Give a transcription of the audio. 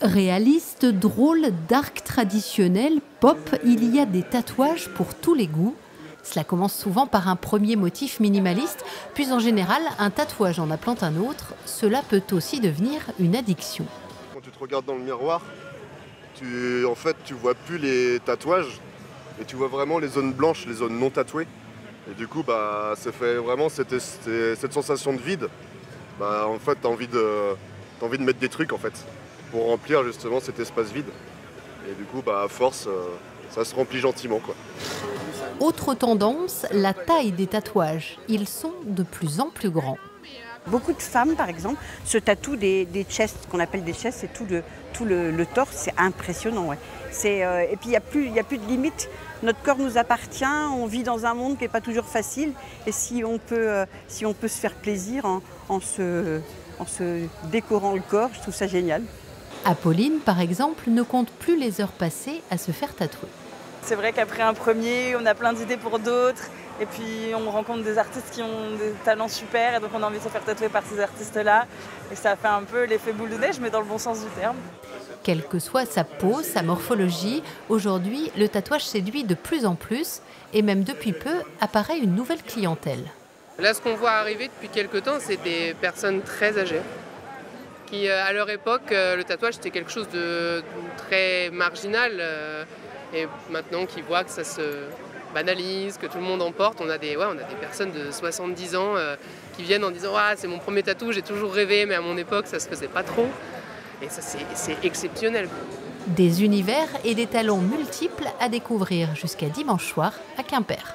Réaliste, drôle, dark, traditionnel, pop, il y a des tatouages pour tous les goûts. Cela commence souvent par un premier motif minimaliste, puis en général, un tatouage en appelant un autre, cela peut aussi devenir une addiction. Quand tu te regardes dans le miroir, tu vois plus les tatouages, et tu vois vraiment les zones blanches, les zones non tatouées. Et du coup, ça fait vraiment cette sensation de vide. En fait, t'as envie de mettre des trucs en fait, pour remplir justement cet espace vide. Et du coup, à force, ça se remplit gentiment, quoi. Autre tendance, la taille des tatouages. Ils sont de plus en plus grands. Beaucoup de femmes, par exemple, se tatouent des chests, qu'on appelle des chests, c'est tout le torse, c'est impressionnant. Ouais. Et puis il n'y a plus de limite. Notre corps nous appartient, on vit dans un monde qui n'est pas toujours facile. Et si on peut se faire plaisir en se décorant le corps, je trouve ça génial. Apolline, par exemple, ne compte plus les heures passées à se faire tatouer. C'est vrai qu'après un premier, on a plein d'idées pour d'autres. Et puis on rencontre des artistes qui ont des talents super. Et donc on a envie de se faire tatouer par ces artistes-là. Et ça fait un peu l'effet boule de neige, mais dans le bon sens du terme. Quelle que soit sa peau, sa morphologie, aujourd'hui, le tatouage séduit de plus en plus. Et même depuis peu, apparaît une nouvelle clientèle. Là, ce qu'on voit arriver depuis quelques temps, c'est des personnes très âgées. Qui, à leur époque, le tatouage, c'était quelque chose de très marginal. Et maintenant qu'ils voient que ça se banalise, que tout le monde en porte, on a des personnes de 70 ans qui viennent en disant « c'est mon premier tatou, j'ai toujours rêvé, mais à mon époque, ça se faisait pas trop ». Et ça, c'est exceptionnel. Des univers et des talents multiples à découvrir jusqu'à dimanche soir à Quimper.